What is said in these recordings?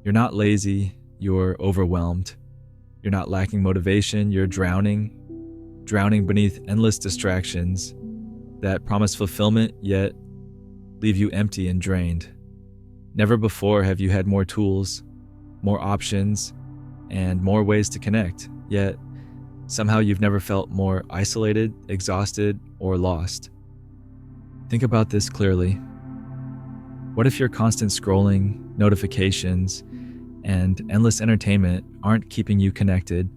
You're not lazy, you're overwhelmed. You're not lacking motivation, you're drowning beneath endless distractions that promise fulfillment yet leave you empty and drained. Never before have you had more tools, more options, and more ways to connect, yet somehow you've never felt more isolated, exhausted, or lost. Think about this clearly. What if your constant scrolling, notifications, and endless entertainment aren't keeping you connected,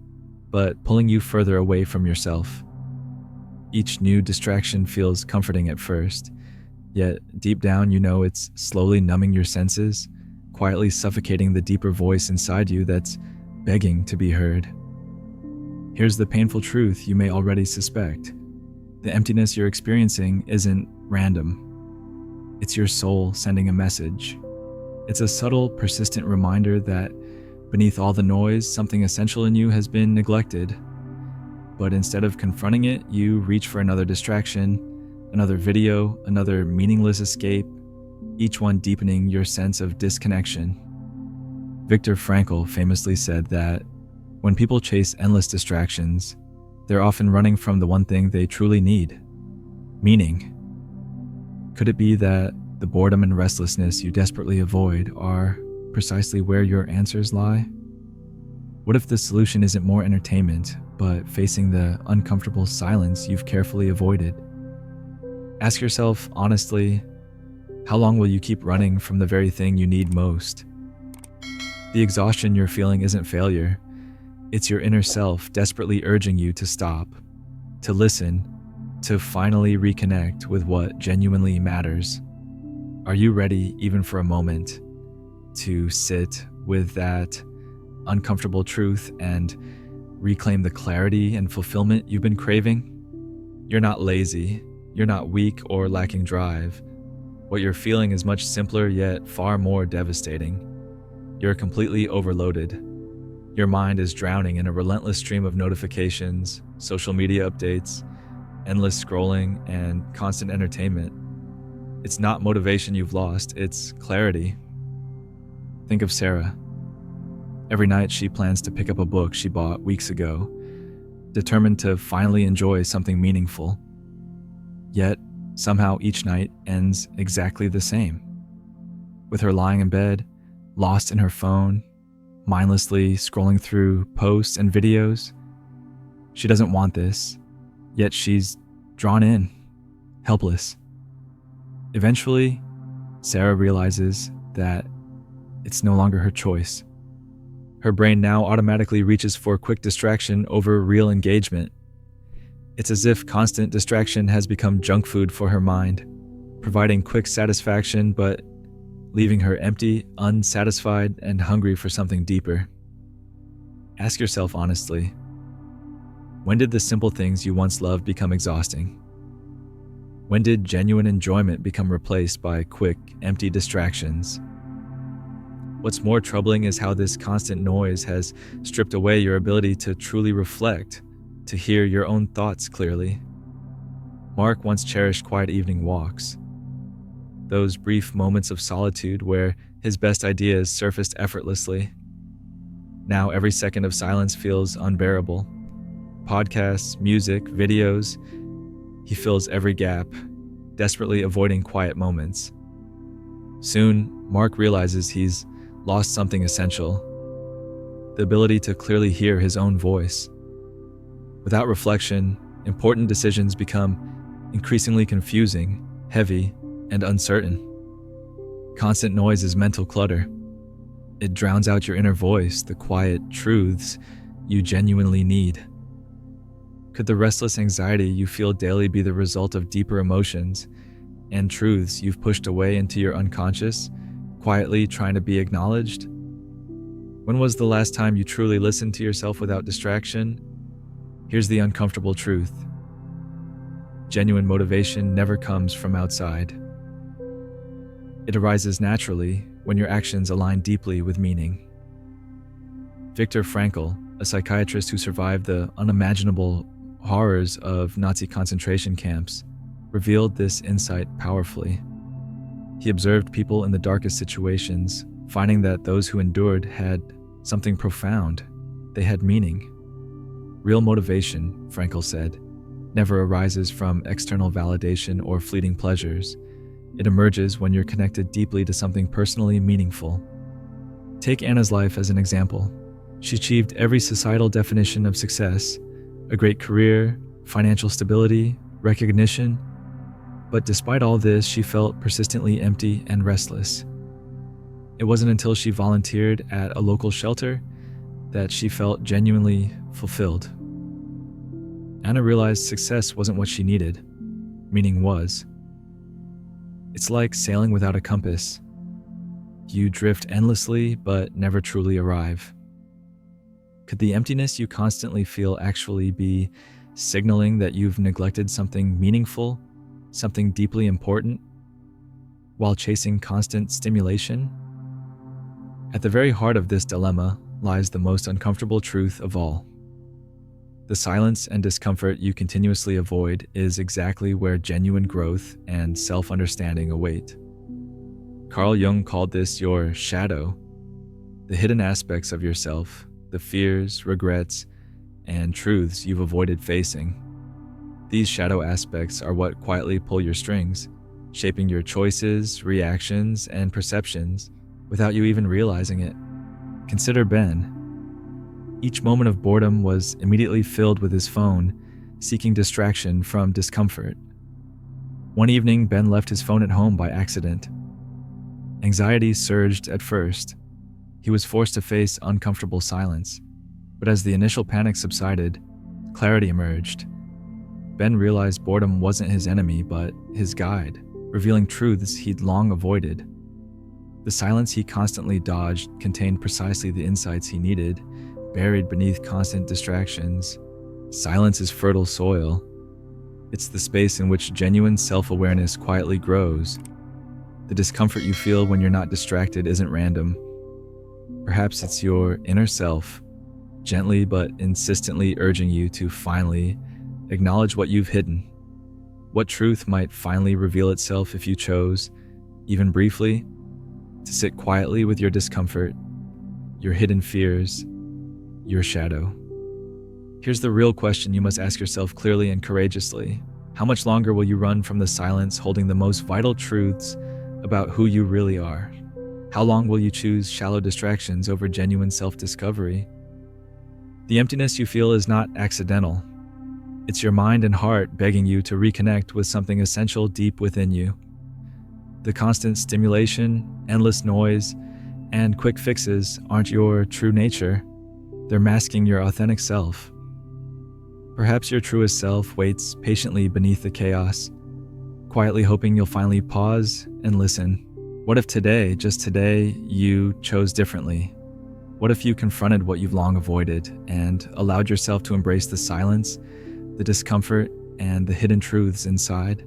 but pulling you further away from yourself? Each new distraction feels comforting at first, yet deep down you know it's slowly numbing your senses, quietly suffocating the deeper voice inside you that's begging to be heard. Here's the painful truth you may already suspect. The emptiness you're experiencing isn't random. It's your soul sending a message. It's a subtle, persistent reminder that beneath all the noise, something essential in you has been neglected. But instead of confronting it, you reach for another distraction, another video, another meaningless escape, each one deepening your sense of disconnection. Viktor Frankl famously said that when people chase endless distractions, they're often running from the one thing they truly need: meaning. Could it be that the boredom and restlessness you desperately avoid are precisely where your answers lie? What if the solution isn't more entertainment, but facing the uncomfortable silence you've carefully avoided? Ask yourself honestly, how long will you keep running from the very thing you need most? The exhaustion you're feeling isn't failure. It's your inner self desperately urging you to stop, to listen, to finally reconnect with what genuinely matters. Are you ready, even for a moment, to sit with that uncomfortable truth and reclaim the clarity and fulfillment you've been craving? You're not lazy, you're not weak or lacking drive. What you're feeling is much simpler yet far more devastating. You're completely overloaded. Your mind is drowning in a relentless stream of notifications, social media updates, endless scrolling, and constant entertainment. It's not motivation you've lost, it's clarity. Think of Sarah. Every night she plans to pick up a book she bought weeks ago, determined to finally enjoy something meaningful. Yet, somehow each night ends exactly the same. With her lying in bed, lost in her phone, mindlessly scrolling through posts and videos. She doesn't want this, yet she's drawn in, helpless. Eventually, Sarah realizes that it's no longer her choice. Her brain now automatically reaches for quick distraction over real engagement. It's as if constant distraction has become junk food for her mind, providing quick satisfaction but leaving her empty, unsatisfied, and hungry for something deeper. Ask yourself honestly, when did the simple things you once loved become exhausting? When did genuine enjoyment become replaced by quick, empty distractions? What's more troubling is how this constant noise has stripped away your ability to truly reflect, to hear your own thoughts clearly. Mark once cherished quiet evening walks. Those brief moments of solitude where his best ideas surfaced effortlessly. Now every second of silence feels unbearable. Podcasts, music, videos. He fills every gap, desperately avoiding quiet moments. Soon, Mark realizes he's lost something essential: the ability to clearly hear his own voice. Without reflection, important decisions become increasingly confusing, heavy, and uncertain. Constant noise is mental clutter. It drowns out your inner voice, the quiet truths you genuinely need. Could the restless anxiety you feel daily be the result of deeper emotions and truths you've pushed away into your unconscious, quietly trying to be acknowledged? When was the last time you truly listened to yourself without distraction? Here's the uncomfortable truth. Genuine motivation never comes from outside. It arises naturally when your actions align deeply with meaning. Viktor Frankl, a psychiatrist who survived the unimaginable horrors of Nazi concentration camps, revealed this insight powerfully. He observed people in the darkest situations, finding that those who endured had something profound. They had meaning. Real motivation, Frankl said, never arises from external validation or fleeting pleasures. It emerges when you're connected deeply to something personally meaningful. Take Anna's life as an example. She achieved every societal definition of success: a great career, financial stability, recognition. But despite all this, she felt persistently empty and restless. It wasn't until she volunteered at a local shelter that she felt genuinely fulfilled. Anna realized success wasn't what she needed. Meaning was. It's like sailing without a compass. You drift endlessly, but never truly arrive. Could the emptiness you constantly feel actually be signaling that you've neglected something meaningful, something deeply important, while chasing constant stimulation? At the very heart of this dilemma lies the most uncomfortable truth of all. The silence and discomfort you continuously avoid is exactly where genuine growth and self-understanding await. Carl Jung called this your shadow, the hidden aspects of yourself, the fears, regrets, and truths you've avoided facing. These shadow aspects are what quietly pull your strings, shaping your choices, reactions, and perceptions without you even realizing it. Consider Ben. Each moment of boredom was immediately filled with his phone, seeking distraction from discomfort. One evening, Ben left his phone at home by accident. Anxiety surged at first. He was forced to face uncomfortable silence. But as the initial panic subsided, clarity emerged. Ben realized boredom wasn't his enemy, but his guide, revealing truths he'd long avoided. The silence he constantly dodged contained precisely the insights he needed, buried beneath constant distractions. Silence is fertile soil. It's the space in which genuine self-awareness quietly grows. The discomfort you feel when you're not distracted isn't random. Perhaps it's your inner self, gently but insistently urging you to finally acknowledge what you've hidden. What truth might finally reveal itself if you chose, even briefly, to sit quietly with your discomfort, your hidden fears, your shadow. Here's the real question you must ask yourself clearly and courageously. How much longer will you run from the silence holding the most vital truths about who you really are? How long will you choose shallow distractions over genuine self-discovery? The emptiness you feel is not accidental. It's your mind and heart begging you to reconnect with something essential deep within you. The constant stimulation, endless noise, and quick fixes aren't your true nature. They're masking your authentic self. Perhaps your truest self waits patiently beneath the chaos, quietly hoping you'll finally pause and listen. What if today, just today, you chose differently? What if you confronted what you've long avoided and allowed yourself to embrace the silence, the discomfort, and the hidden truths inside?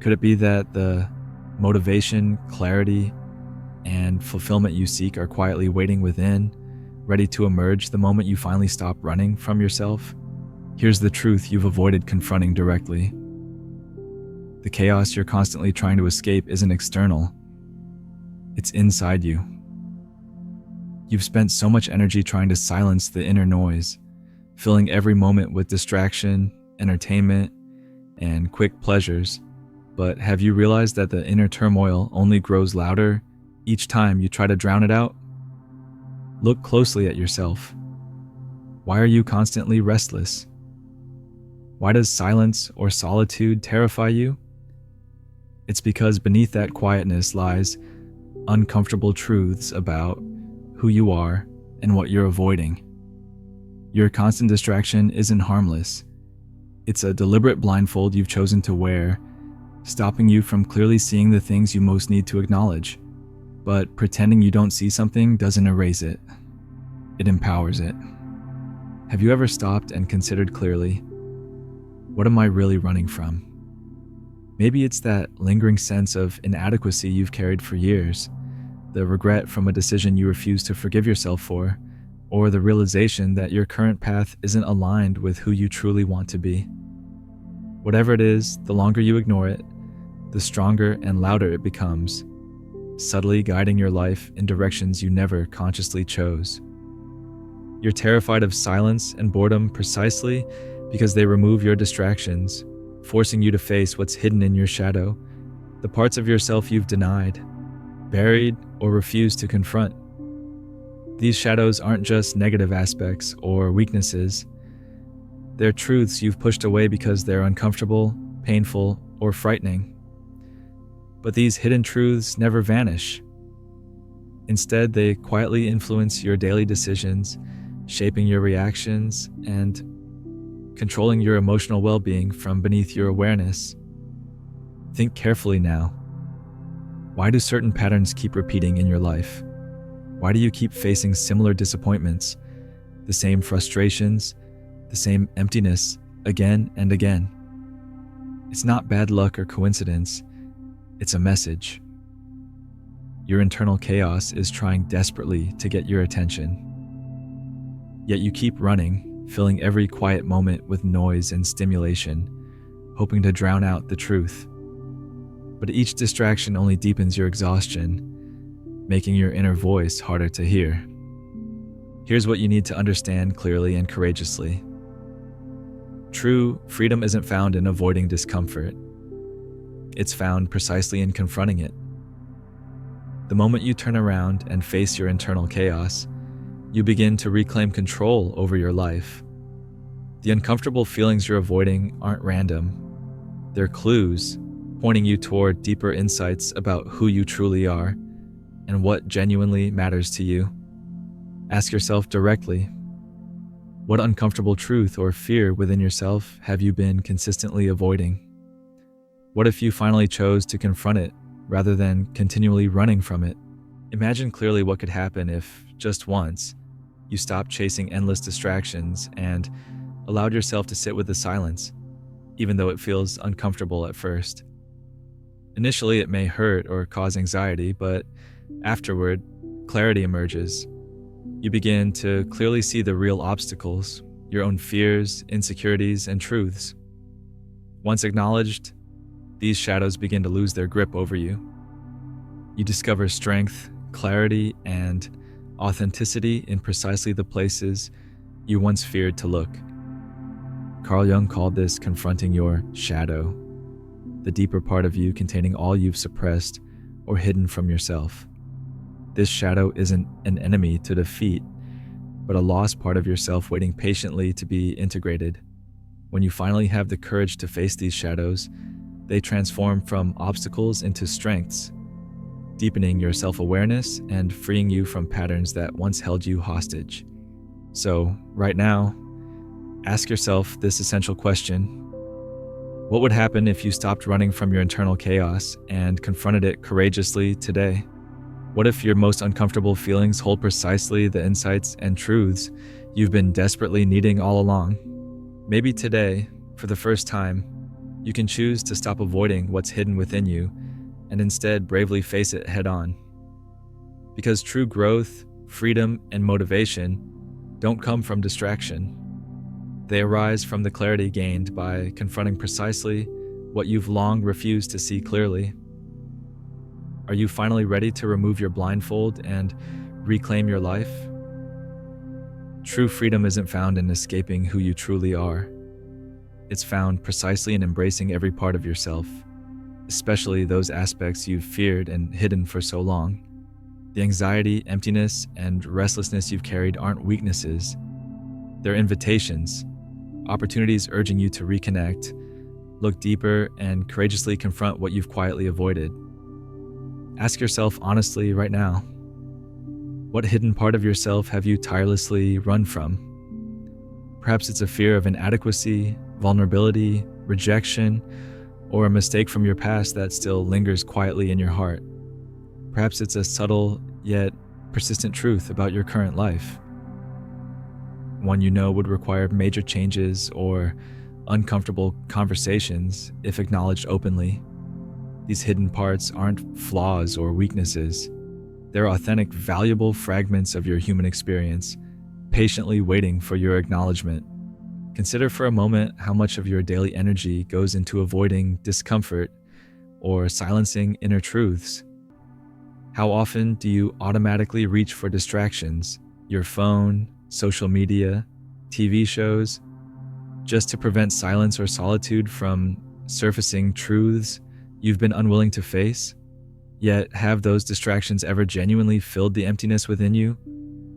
Could it be that the motivation, clarity, and fulfillment you seek are quietly waiting within, ready to emerge the moment you finally stop running from yourself? Here's the truth you've avoided confronting directly. The chaos you're constantly trying to escape isn't external. It's inside you. You've spent so much energy trying to silence the inner noise, filling every moment with distraction, entertainment, and quick pleasures. But have you realized that the inner turmoil only grows louder each time you try to drown it out? Look closely at yourself. Why are you constantly restless? Why does silence or solitude terrify you? It's because beneath that quietness lies uncomfortable truths about who you are and what you're avoiding. Your constant distraction isn't harmless. It's a deliberate blindfold you've chosen to wear, stopping you from clearly seeing the things you most need to acknowledge. But pretending you don't see something doesn't erase it. It empowers it. Have you ever stopped and considered clearly, what am I really running from? Maybe it's that lingering sense of inadequacy you've carried for years, the regret from a decision you refuse to forgive yourself for, or the realization that your current path isn't aligned with who you truly want to be. Whatever it is, the longer you ignore it, the stronger and louder it becomes. subtly guiding your life in directions you never consciously chose. You're terrified of silence and boredom precisely because they remove your distractions, forcing you to face what's hidden in your shadow, the parts of yourself you've denied, buried, or refused to confront. These shadows aren't just negative aspects or weaknesses. They're truths you've pushed away because they're uncomfortable, painful, or frightening. But these hidden truths never vanish. Instead, they quietly influence your daily decisions, shaping your reactions and controlling your emotional well-being from beneath your awareness. Think carefully now. Why do certain patterns keep repeating in your life? Why do you keep facing similar disappointments, the same frustrations, the same emptiness again and again? It's not bad luck or coincidence. It's a message. Your internal chaos is trying desperately to get your attention. Yet you keep running, filling every quiet moment with noise and stimulation, hoping to drown out the truth. But each distraction only deepens your exhaustion, making your inner voice harder to hear. Here's what you need to understand clearly and courageously. True freedom isn't found in avoiding discomfort. It's found precisely in confronting it. The moment you turn around and face your internal chaos, you begin to reclaim control over your life. The uncomfortable feelings you're avoiding aren't random. They're clues pointing you toward deeper insights about who you truly are and what genuinely matters to you. Ask yourself directly, what uncomfortable truth or fear within yourself have you been consistently avoiding? What if you finally chose to confront it rather than continually running from it? Imagine clearly what could happen if, just once, you stopped chasing endless distractions and allowed yourself to sit with the silence, even though it feels uncomfortable at first. Initially, it may hurt or cause anxiety, but afterward, clarity emerges. You begin to clearly see the real obstacles, your own fears, insecurities, and truths. Once acknowledged, these shadows begin to lose their grip over you. You discover strength, clarity, and authenticity in precisely the places you once feared to look. Carl Jung called this confronting your shadow, the deeper part of you containing all you've suppressed or hidden from yourself. This shadow isn't an enemy to defeat, but a lost part of yourself waiting patiently to be integrated. When you finally have the courage to face these shadows, they transform from obstacles into strengths, deepening your self-awareness and freeing you from patterns that once held you hostage. So, right now, ask yourself this essential question. What would happen if you stopped running from your internal chaos and confronted it courageously today? What if your most uncomfortable feelings hold precisely the insights and truths you've been desperately needing all along? Maybe today, for the first time, you can choose to stop avoiding what's hidden within you and instead bravely face it head on. Because true growth, freedom, and motivation don't come from distraction. They arise from the clarity gained by confronting precisely what you've long refused to see clearly. Are you finally ready to remove your blindfold and reclaim your life? True freedom isn't found in escaping who you truly are. It's found precisely in embracing every part of yourself, especially those aspects you've feared and hidden for so long. The anxiety, emptiness, and restlessness you've carried aren't weaknesses. They're invitations, opportunities urging you to reconnect, look deeper, and courageously confront what you've quietly avoided. Ask yourself honestly right now, what hidden part of yourself have you tirelessly run from? Perhaps it's a fear of inadequacy, vulnerability, rejection, or a mistake from your past that still lingers quietly in your heart. Perhaps it's a subtle yet persistent truth about your current life, one you know would require major changes or uncomfortable conversations if acknowledged openly. These hidden parts aren't flaws or weaknesses. They're authentic, valuable fragments of your human experience, patiently waiting for your acknowledgement. Consider for a moment how much of your daily energy goes into avoiding discomfort or silencing inner truths. How often do you automatically reach for distractions, your phone, social media, TV shows, just to prevent silence or solitude from surfacing truths you've been unwilling to face? Yet, have those distractions ever genuinely filled the emptiness within you?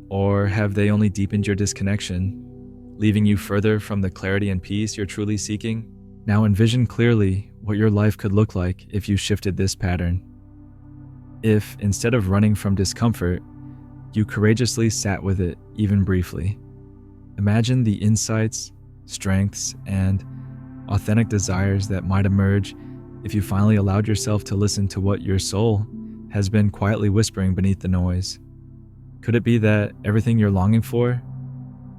Or have they only deepened your disconnection, leaving you further from the clarity and peace you're truly seeking? Now envision clearly what your life could look like if you shifted this pattern. If, instead of running from discomfort, you courageously sat with it even briefly. Imagine the insights, strengths, and authentic desires that might emerge if you finally allowed yourself to listen to what your soul has been quietly whispering beneath the noise. Could it be that everything you're longing for,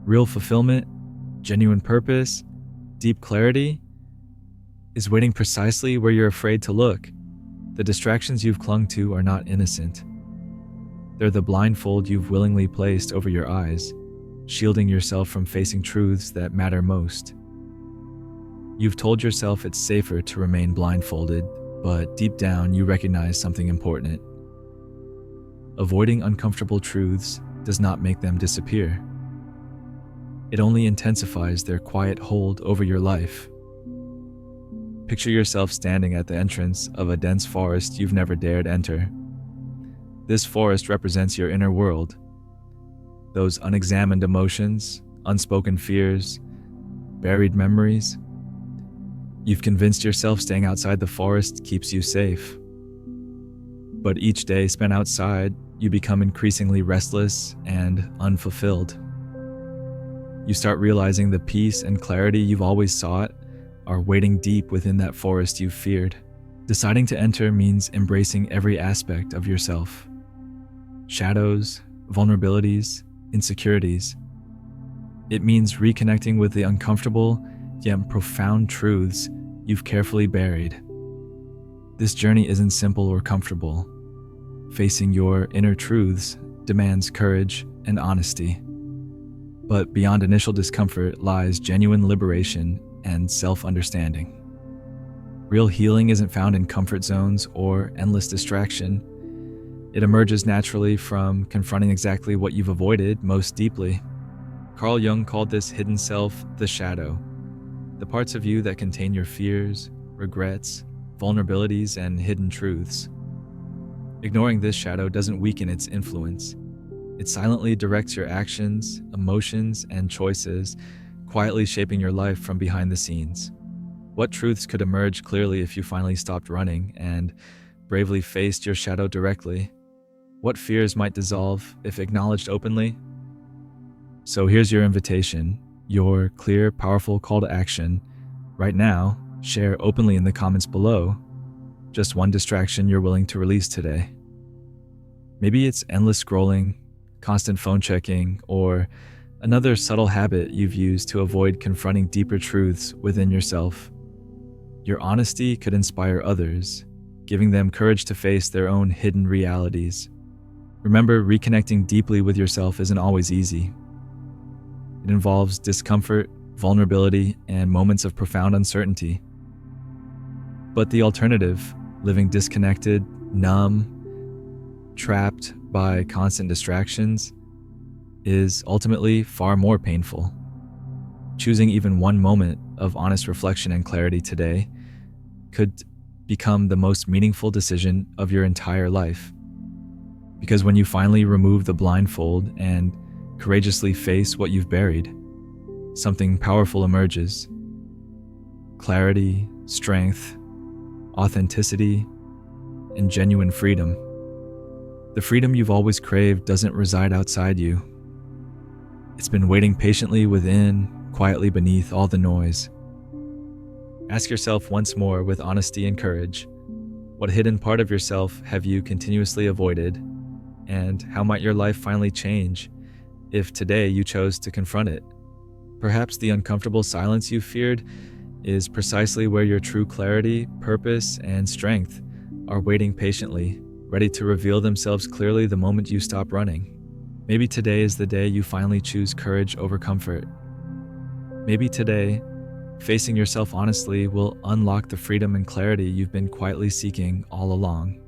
real fulfillment, genuine purpose, deep clarity, is waiting precisely where you're afraid to look? The distractions you've clung to are not innocent. They're the blindfold you've willingly placed over your eyes, shielding yourself from facing truths that matter most. You've told yourself it's safer to remain blindfolded, but deep down you recognize something important. Avoiding uncomfortable truths does not make them disappear. It only intensifies their quiet hold over your life. Picture yourself standing at the entrance of a dense forest you've never dared enter. This forest represents your inner world. Those unexamined emotions, unspoken fears, buried memories. You've convinced yourself staying outside the forest keeps you safe. But each day spent outside, you become increasingly restless and unfulfilled. You start realizing the peace and clarity you've always sought are waiting deep within that forest you've feared. Deciding to enter means embracing every aspect of yourself. Shadows, vulnerabilities, insecurities. It means reconnecting with the uncomfortable yet profound truths you've carefully buried. This journey isn't simple or comfortable. Facing your inner truths demands courage and honesty. But beyond initial discomfort lies genuine liberation and self-understanding. Real healing isn't found in comfort zones or endless distraction. It emerges naturally from confronting exactly what you've avoided most deeply. Carl Jung called this hidden self the shadow, the parts of you that contain your fears, regrets, vulnerabilities, and hidden truths. Ignoring this shadow doesn't weaken its influence. It silently directs your actions, emotions, and choices, quietly shaping your life from behind the scenes. What truths could emerge clearly if you finally stopped running and bravely faced your shadow directly? What fears might dissolve if acknowledged openly? So here's your invitation, your clear, powerful call to action. Right now, share openly in the comments below just one distraction you're willing to release today. Maybe it's endless scrolling, constant phone checking, or another subtle habit you've used to avoid confronting deeper truths within yourself. Your honesty could inspire others, giving them courage to face their own hidden realities. Remember, reconnecting deeply with yourself isn't always easy. It involves discomfort, vulnerability, and moments of profound uncertainty. But the alternative, living disconnected, numb, trapped by constant distractions, is ultimately far more painful. Choosing even one moment of honest reflection and clarity today could become the most meaningful decision of your entire life. Because when you finally remove the blindfold and courageously face what you've buried, something powerful emerges. Clarity, strength, authenticity, and genuine freedom. The freedom you've always craved doesn't reside outside you. It's been waiting patiently within, quietly beneath all the noise. Ask yourself once more with honesty and courage, what hidden part of yourself have you continuously avoided, and how might your life finally change if today you chose to confront it? Perhaps the uncomfortable silence you feared is precisely where your true clarity, purpose, and strength are waiting patiently, ready to reveal themselves clearly the moment you stop running. Maybe today is the day you finally choose courage over comfort. Maybe today, facing yourself honestly will unlock the freedom and clarity you've been quietly seeking all along.